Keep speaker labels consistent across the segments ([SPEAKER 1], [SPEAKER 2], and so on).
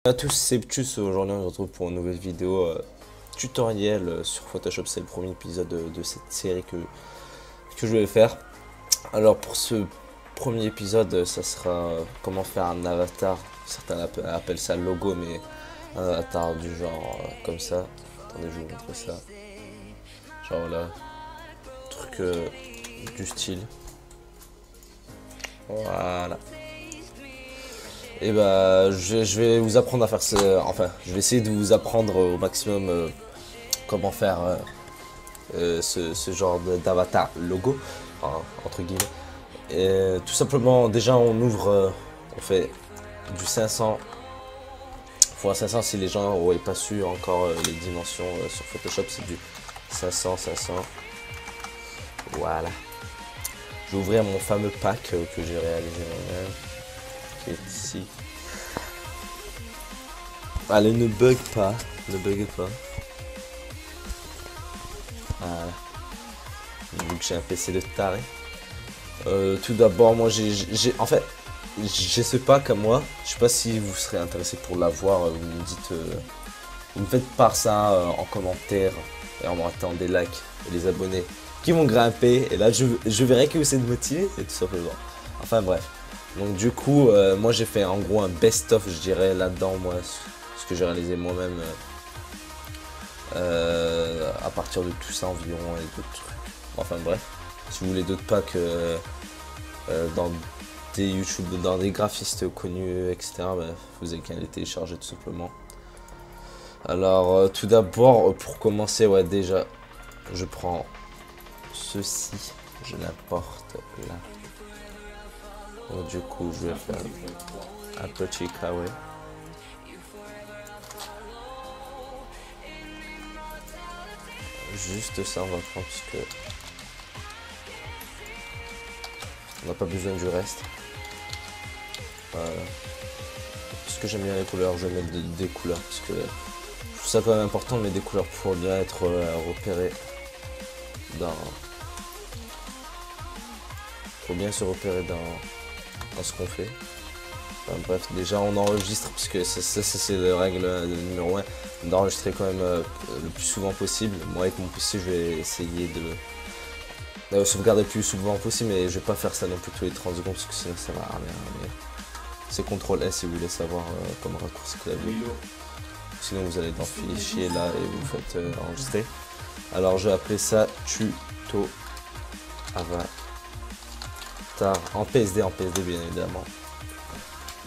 [SPEAKER 1] Salut à tous, c'est Ptus. Aujourd'hui on se retrouve pour une nouvelle vidéo tutoriel sur Photoshop. C'est le premier épisode de cette série que je vais faire. Alors pour ce premier épisode, ça sera comment faire un avatar. Certains appellent ça logo, mais un avatar du genre comme ça. Attendez, je vais vous montrer ça. Genre là, truc du style. Voilà. Et bah je vais vous apprendre à faire ça. Enfin, je vais essayer de vous apprendre au maximum comment faire ce genre d'avatar logo, enfin, entre guillemets. Et tout simplement, déjà on ouvre, on fait du 500 x 500 si les gens n'auraient pas su encore les dimensions sur Photoshop, c'est du 500. Voilà. Je vais ouvrir mon fameux pack que j'ai réalisé moi-même, qui est ici. Allez, ne bug pas, ne buguez pas. Voilà. Vu que j'ai un PC de taré. Tout d'abord, moi en fait, j'ai ce pack à moi. Je sais pas si vous serez intéressé pour l'avoir. Vous me dites, vous me faites part ça en commentaire et en mettant des likes et des abonnés qui vont grimper. Et là, je verrai que vous êtes motivé, et tout simplement. Enfin bref. Donc du coup, moi j'ai fait en gros un best-of, je dirais, là-dedans, moi, ce que j'ai réalisé moi-même à partir de tout ça environ et d'autres trucs. Enfin bref, si vous voulez d'autres packs dans des YouTube, dans des graphistes connus, etc., bah, vous avez qu'à les télécharger tout simplement. Alors tout d'abord, pour commencer, ouais, déjà, je prends ceci, je l'apporte là. Donc, du coup, je vais faire un petit kawaii. Juste ça, on va prendre parce que on n'a pas besoin du reste. Voilà. Parce que j'aime bien les couleurs, je vais mettre des couleurs parce que je trouve ça quand même important de mettre des couleurs pour bien être repéré dans. Pour bien se repérer dans ce qu'on fait. Enfin, bref, déjà on enregistre parce que ça c'est la règle numéro 1, d'enregistrer quand même le plus souvent possible. Moi avec mon PC je vais essayer de sauvegarder le plus souvent possible, mais je vais pas faire ça non plus tous les 30 secondes parce que sinon ça va rien. C'est CTRL S si vous voulez savoir comment raccourci clavier. Sinon vous allez dans fichier là et vous faites enregistrer. Alors je vais appeler ça tuto avatar en PSD bien évidemment,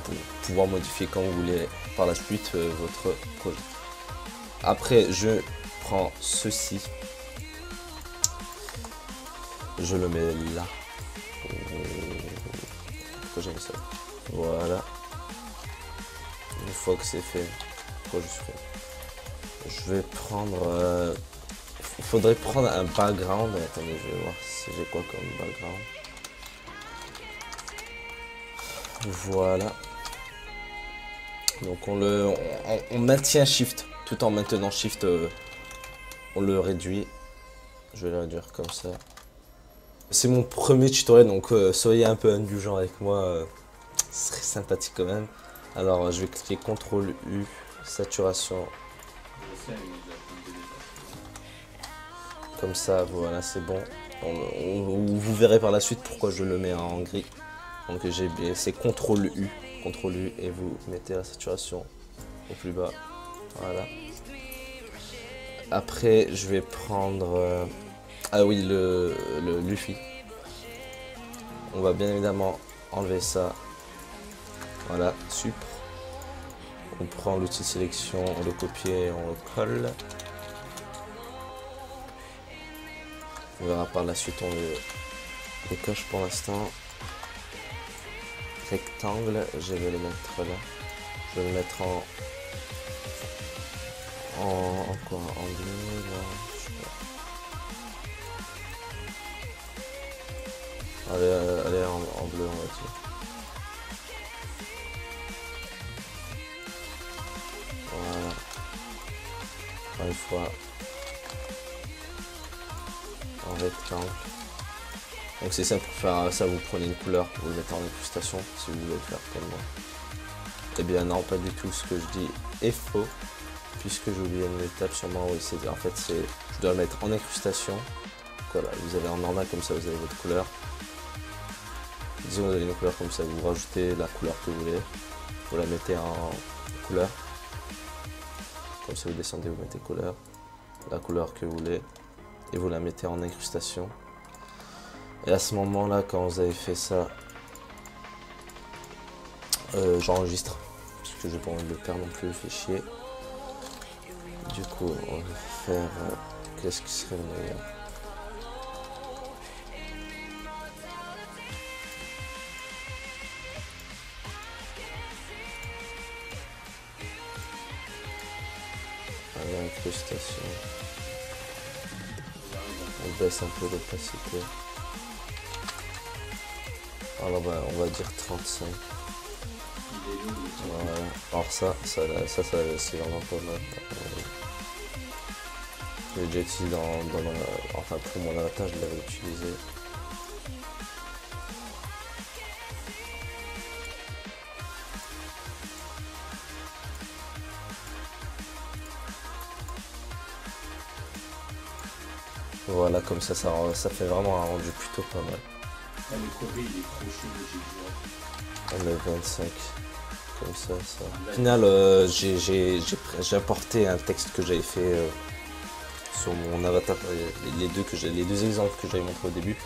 [SPEAKER 1] pour pouvoir modifier quand vous voulez par la suite votre projet. Après je prends ceci, je le mets là. Pourquoi j'ai mis ça? Voilà. Une fois que c'est fait, je vais prendre il faudrait prendre un background. Attendez, je vais voir si j'ai quoi comme background. Voilà. Donc on maintient Shift. Tout en maintenant Shift, on le réduit. Je vais le réduire comme ça. C'est mon premier tutoriel, donc soyez un peu indulgents avec moi. Ce serait sympathique quand même. Alors je vais cliquer CTRL U, saturation. Comme ça, voilà, c'est bon. Vous verrez par la suite pourquoi je le mets en gris. Donc c'est CTRL U et vous mettez la saturation au plus bas. Voilà. Après je vais prendre ah oui, le Luffy. On va bien évidemment enlever ça. Voilà, super. On prend l'outil de sélection, on le copie et on le colle. On verra par la suite, on le décoche pour l'instant. Rectangle, je vais le mettre là. Je vais le mettre en quoi? En bleu là, je sais pas. Allez en bleu, on va dire. Voilà. Encore une fois. En rectangle. Donc c'est simple, pour faire ça vous prenez une couleur, vous le mettez en incrustation si vous voulez le faire comme moi. Eh bien non, pas du tout, ce que je dis est faux, puisque j'ai oublié une étape sur moi, oui, c'est en fait je dois le mettre en incrustation. Voilà, vous avez en normal comme ça, vous avez votre couleur. Disons vous avez une couleur comme ça, vous rajoutez la couleur que vous voulez, vous la mettez en couleur. Comme ça vous descendez, vous mettez couleur, la couleur que vous voulez, et vous la mettez en incrustation. Et à ce moment-là, quand vous avez fait ça, j'enregistre, parce que j'ai pas envie de le perdre non plus, le fichier. Du coup, on va faire qu'est-ce qui serait le meilleur. L'incrustation. On baisse un peu l'opacité. Alors on va dire 35. Voilà. Alors ça c'est vraiment pas mal. Je l'ai déjà utilisé enfin pour mon avatar, je l'avais utilisé. Voilà, comme ça fait vraiment un rendu plutôt pas mal. On met 25, comme ça. Au final, j'ai apporté un texte que j'avais fait sur mon avatar, les deux exemples que j'avais montré au début.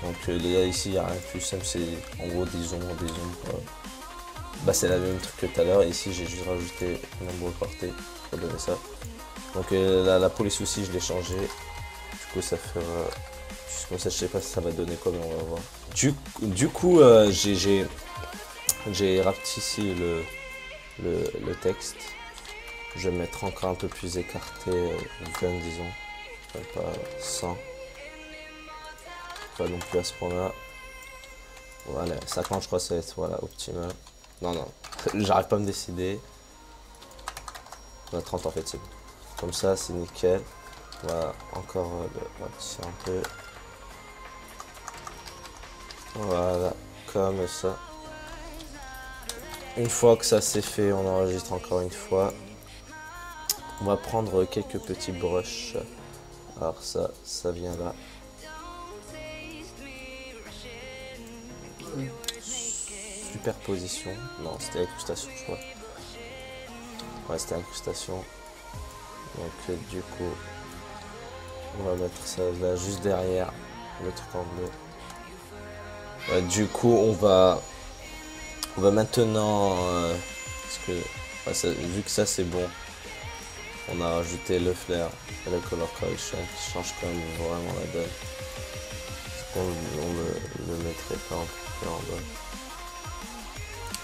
[SPEAKER 1] Donc ici, il n'y a rien de plus simple, c'est en gros des ombres. C'est la même truc que tout à l'heure. Ici, j'ai juste rajouté une ombre portée pour donner ça. Donc la police aussi, je l'ai changé. Du coup, ça fera... Comme ça, je sais pas si ça va donner quoi, mais on va voir. Du coup, j'ai rapetissé le texte. Je vais mettre encore un peu plus écarté, 20 disons. Pas 100. Pas non plus à ce point-là. Voilà, 50 je crois ça va être voilà, optimal. Non, j'arrive pas à me décider. 30 en fait, c'est bon. Comme ça, c'est nickel. Voilà, encore rapetisser un peu. Voilà, comme ça. Une fois que ça c'est fait, on enregistre encore une fois. On va prendre quelques petits brushes. Alors ça vient là. Superposition. Non, c'était incrustation, je crois. Ouais, c'était incrustation. Donc du coup, on va mettre ça là juste derrière le truc en bleu. Ouais, du coup, on va maintenant, parce que vu que ça c'est bon, on a rajouté le flair et le color correction qui change quand même vraiment la donne. On le mettrait pas en bas.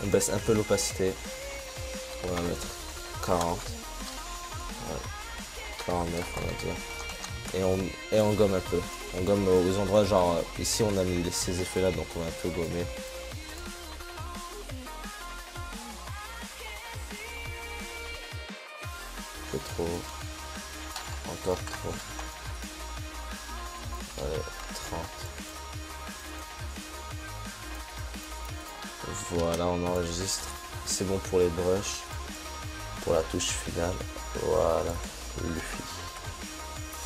[SPEAKER 1] On baisse un peu l'opacité. On va mettre 40. Ouais, 49 on va dire. Et on gomme un peu. On gomme aux endroits genre ici on a mis ces effets là, donc on va un peu gommer. Trop, encore trop. Allez, 30. Voilà, on enregistre. C'est bon pour les brushes. Pour la touche finale. Voilà, Luffy.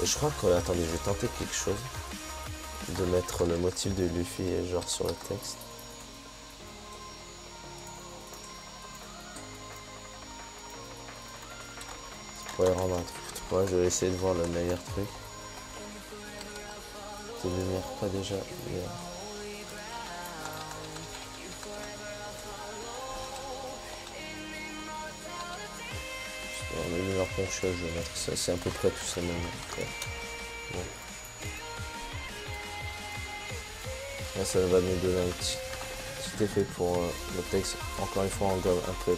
[SPEAKER 1] Et je crois que, attendez, je vais tenter quelque chose. De mettre le motif de Luffy genre sur le texte. Ouais, rendre un truc. Ouais, je vais essayer de voir le meilleur truc. Des lumières pas déjà. Les lumières ponctuelles, je vais mettre ça. C'est à peu près tout ça même. Bon. Là, ça va nous donner un petit effet pour le texte. Encore une fois, on gomme un peu.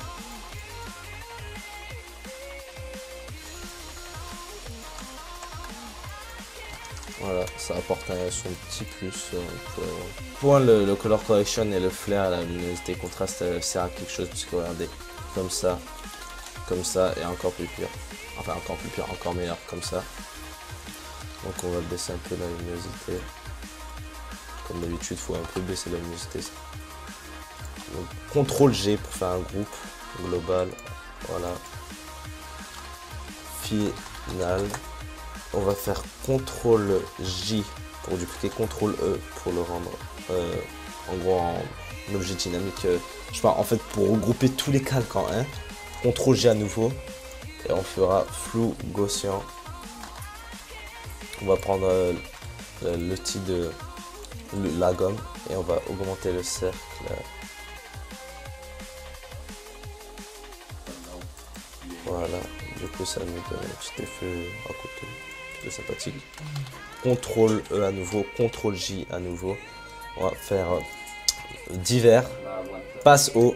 [SPEAKER 1] Voilà, ça apporte son petit plus. Pour le color correction et le flair, la luminosité contraste sert à quelque chose, parce que regardez, comme ça et encore plus pire. Enfin encore plus pire, encore meilleur comme ça. Donc on va baisser un peu la luminosité. Comme d'habitude, il faut un peu baisser la luminosité. Donc, CTRL G pour faire un groupe. global, voilà. Final. On va faire CTRL J pour dupliquer, CTRL E pour le rendre en gros en objet dynamique. Je sais pas, en fait pour regrouper tous les calques en un. CTRL J à nouveau. Et on fera flou gaussien. On va prendre l'outil de la gomme et on va augmenter le cercle. Voilà, du coup ça nous donne un petit effet à côté, plutôt sympathique. CTRL E à nouveau, CTRL J à nouveau. On va faire divers, passe haut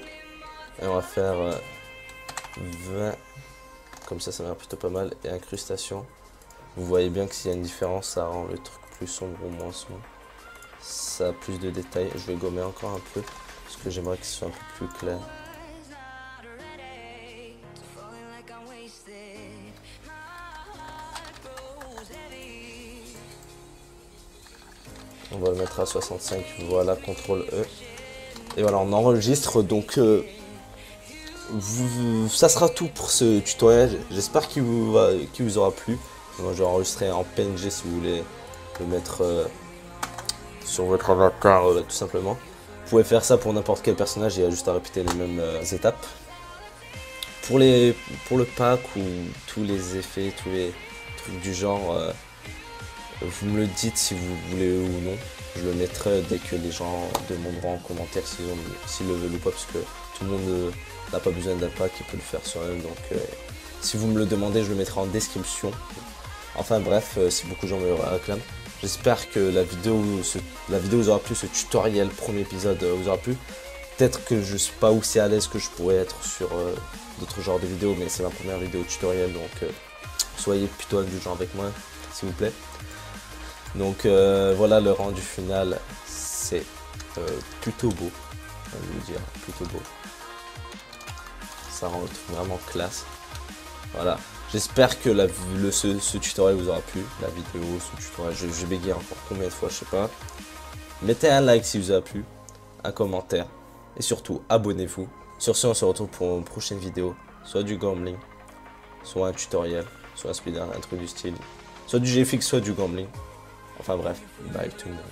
[SPEAKER 1] et on va faire 20, comme ça m'a l'air plutôt pas mal. Et incrustation, vous voyez bien que s'il y a une différence, ça rend le truc plus sombre ou moins sombre. Ça a plus de détails, je vais gommer encore un peu parce que j'aimerais que ce soit un peu plus clair. On va le mettre à 65, voilà, CTRL E. Et voilà, on enregistre, donc ça sera tout pour ce tutoriel. J'espère qu'il vous aura plu. Moi, je vais enregistrer en PNG si vous voulez le mettre sur votre avatar, tout simplement. Vous pouvez faire ça pour n'importe quel personnage, il y a juste à répéter les mêmes étapes. Pour le pack ou tous les effets, tous les trucs du genre, vous me le dites si vous voulez ou non. Je le mettrai dès que les gens demanderont en commentaire s'ils le veulent ou pas, parce que tout le monde n'a pas besoin d'un pack, il peut le faire soi-même. Donc si vous me le demandez, je le mettrai en description. Enfin bref, si beaucoup de gens me le réclament. J'espère que la vidéo vous aura plu, ce tutoriel, premier épisode vous aura plu. Peut-être que je suis pas aussi à l'aise que je pourrais être sur d'autres genres de vidéos, mais c'est ma première vidéo tutoriel, donc soyez plutôt indulgents avec moi, s'il vous plaît. Donc voilà, le rendu final, c'est plutôt beau, on va vous dire, plutôt beau. Ça rend le truc vraiment classe. Voilà, j'espère que ce tutoriel vous aura plu, la vidéo, ce tutoriel, je bégaye encore combien de fois, je sais pas. Mettez un like si vous a plu, un commentaire, et surtout abonnez-vous. Sur ce, on se retrouve pour une prochaine vidéo, soit du gambling, soit un tutoriel, soit un speedrun, un truc du style, soit du GFX, soit du gambling. Enfin bref, bye tout le monde.